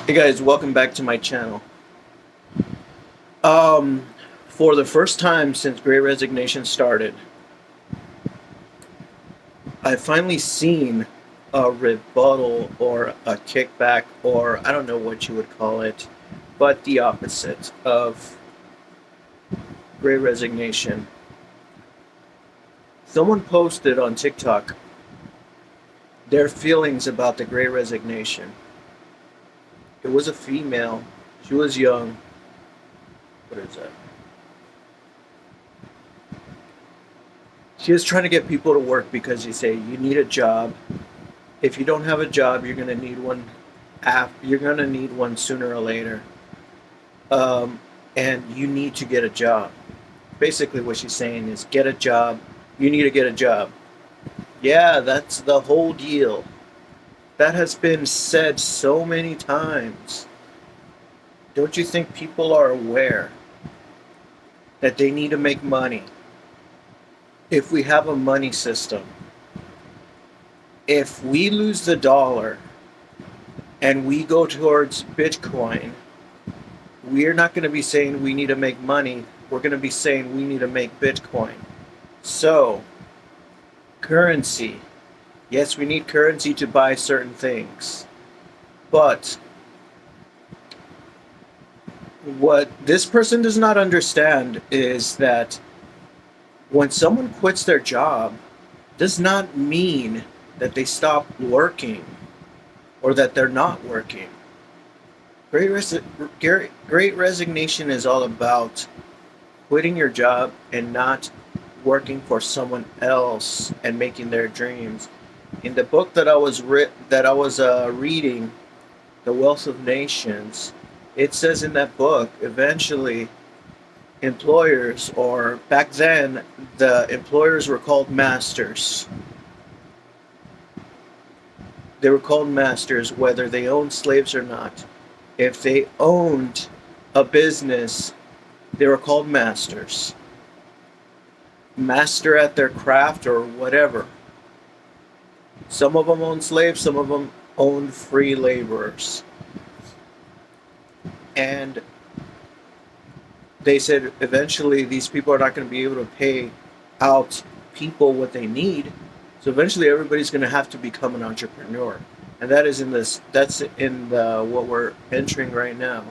Hey guys, welcome back to my channel. Um, for the first time since Great Resignation started, I've finally seen a rebuttal or a kickback, or I don't know what you would call it, but the opposite of Great Resignation. Someone posted on TikTok their feelings about the Great Resignation. It was a female. She was young. What is that? She was trying to get people to work because you say you need a job. If you don't have a job, you're gonna need one. You're gonna need one sooner or later, um, and you need to get a job. Basically, what she's saying is, get a job. You need to get a job. Yeah, that's the whole deal. That has been said so many times. Don't you think people are aware that they need to make money? If we have a money system, if we lose the dollar and we go towards Bitcoin, we're not going to be saying we need to make money. We're going to be saying we need to make Bitcoin. So, currency. Yes, we need currency to buy certain things. But what this person does not understand is that when someone quits their job, does not mean that they stop working or that they're not working. Great resignation is all about quitting your job and not working for someone else and making their dreams. In the book that I was reading, The Wealth of Nations, it says in that book, eventually employers, or back then, the employers were called masters. They were called masters whether they owned slaves or not. If they owned a business, they were called masters. Master at their craft or whatever. Some of them owned slaves, some of them owned free laborers. And they said eventually these people are not going to be able to pay out people what they need. So eventually everybody's going to have to become an entrepreneur. And that's in what we're entering right now.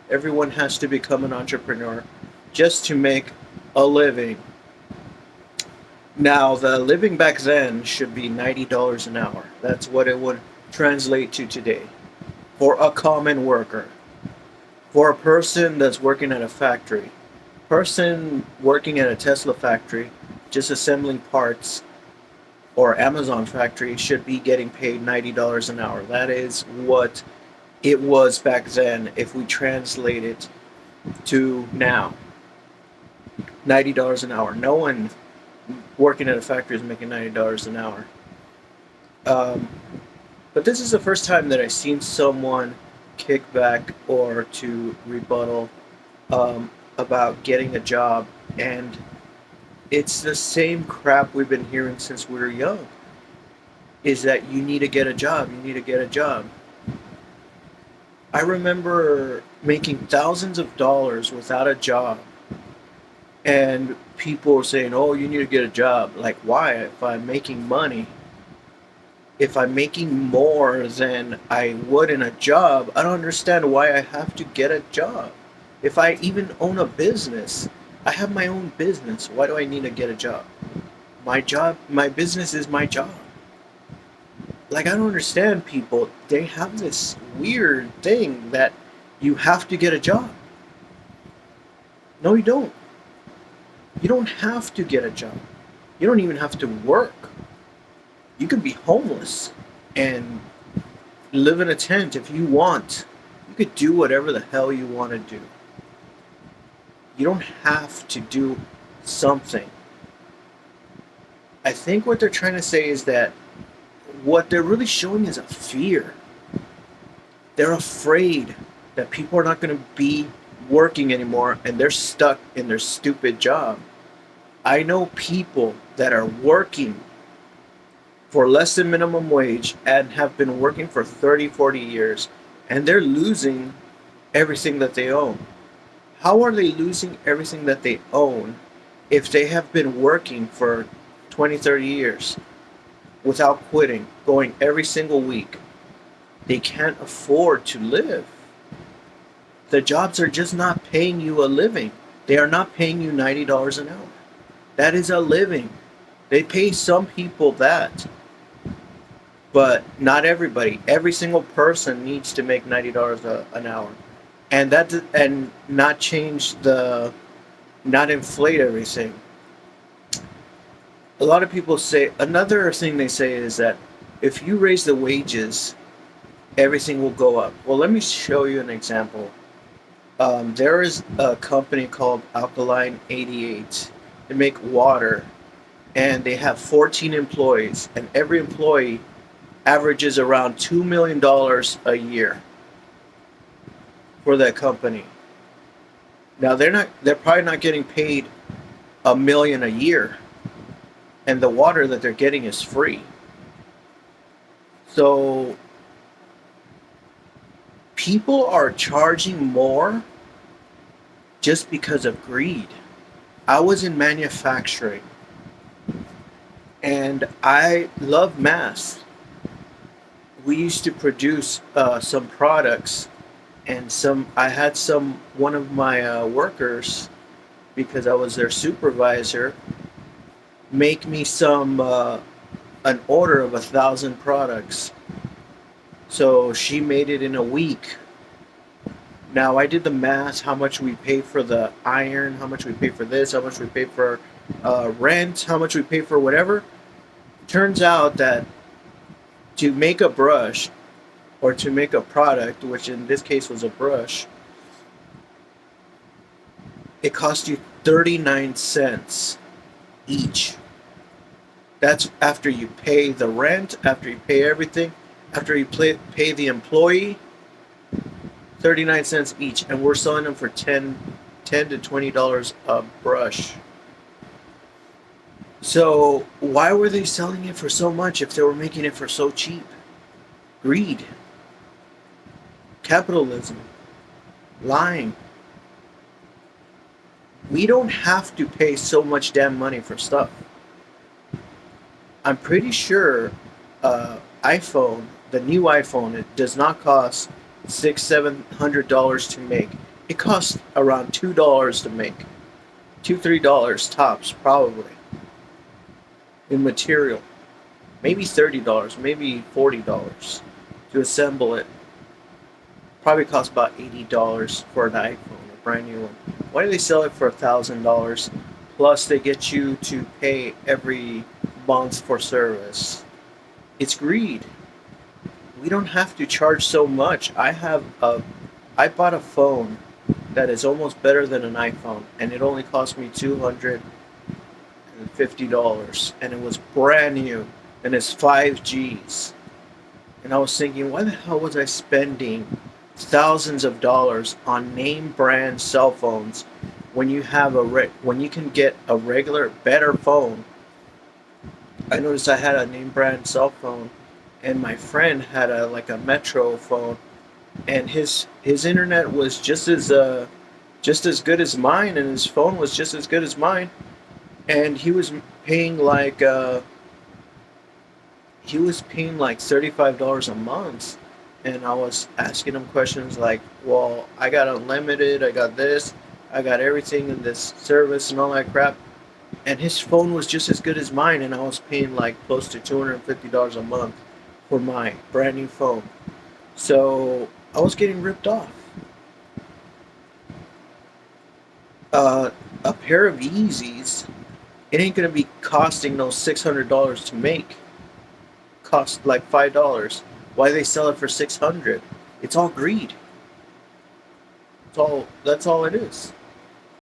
Everyone has to become an entrepreneur just to make a living. Now, the living back then should be $90 an hour. That's what it would translate to today for a common worker. For a person that's working at a factory, person working at a Tesla factory, just assembling parts, or Amazon factory should be getting paid $90 an hour. That is what it was back then if we translate it to now. $90 an hour. No one working at a factory is making $90 an hour. But this is the first time that I've seen someone kick back or to rebuttal about getting a job, and it's the same crap we've been hearing since we were young, is that you need to get a job, you need to get a job. I remember making thousands of dollars without a job, and people were saying, oh, you need to get a job. Like, why? If I'm making money, if I'm making more than I would in a job, I don't understand why I have to get a job. If I even own a business, I have my own business. Why do I need to get a job? My business is my job. Like, I don't understand people. They have this weird thing that you have to get a job. No, you don't. You don't have to get a job. You don't even have to work. You can be homeless and live in a tent if you want. You could do whatever the hell you want to do. You don't have to do something. I think what they're trying to say is that what they're really showing is a fear. They're afraid that people are not going to be working anymore and they're stuck in their stupid job. I know people that are working for less than minimum wage and have been working for 30, 40 years and they're losing everything that they own. How are they losing everything that they own if they have been working for 20, 30 years without quitting, going every single week? They can't afford to live. The jobs are just not paying you a living. They are not paying you $90 an hour. That is a living. They pay some people that, but not everybody. Every single person needs to make $90 an hour, and not change the, not inflate everything. A lot of people say, another thing they say is that if you raise the wages, everything will go up. Well, let me show you an example. There is a company called Alkaline 88. They make water, and they have 14 employees, and every employee averages around $2 million a year for that company. Now they're probably not getting paid $1 million a year, and the water that they're getting is free. So people are charging more just because of greed. I was in manufacturing, and I love math. We used to produce some products, and I had one of my workers, because I was their supervisor, make me an order of 1,000 products. So she made it in a week. Now I did the math, how much we pay for the iron, how much we pay for this, how much we pay for rent, how much we pay for whatever. Turns out that to make a brush, or to make a product, which in this case was a brush, it cost you 39 cents each. That's after you pay the rent, after you pay everything, after you pay the employee. 39 cents each, and we're selling them for $10 to $20 a brush. So why were they selling it for so much if they were making it for so cheap? Greed. Capitalism. Lying. We don't have to pay so much damn money for stuff. I'm pretty sure iPhone, the new iPhone, it does not cost $600-700 to make. It costs around $2 to make. $2-3 tops, probably, in material. Maybe $30, maybe $40 to assemble it. Probably costs about $80 for an iPhone, a brand new one. Why do they sell it for $1,000? Plus, they get you to pay every month for service. It's greed. We don't have to charge so much. I bought a phone that is almost better than an iPhone, and it only cost me $250, and it was brand new, and it's 5Gs. And I was thinking, why the hell was I spending thousands of dollars on name brand cell phones when you have when you can get a regular, better phone? I noticed I had a name brand cell phone, and my friend had a Metro phone, and his internet was just as good as mine, and his phone was just as good as mine, and he was paying like $35 a month. And I was asking him questions like, well, I got unlimited, I got this, I got everything in this service and all that crap. And his phone was just as good as mine, and I was paying like close to $250 a month for my brand new phone. So I was getting ripped off. A pair of Yeezys, it ain't gonna be costing no $600 to make. Cost like $5. Why they sell it for $600? It's all greed. That's all it is.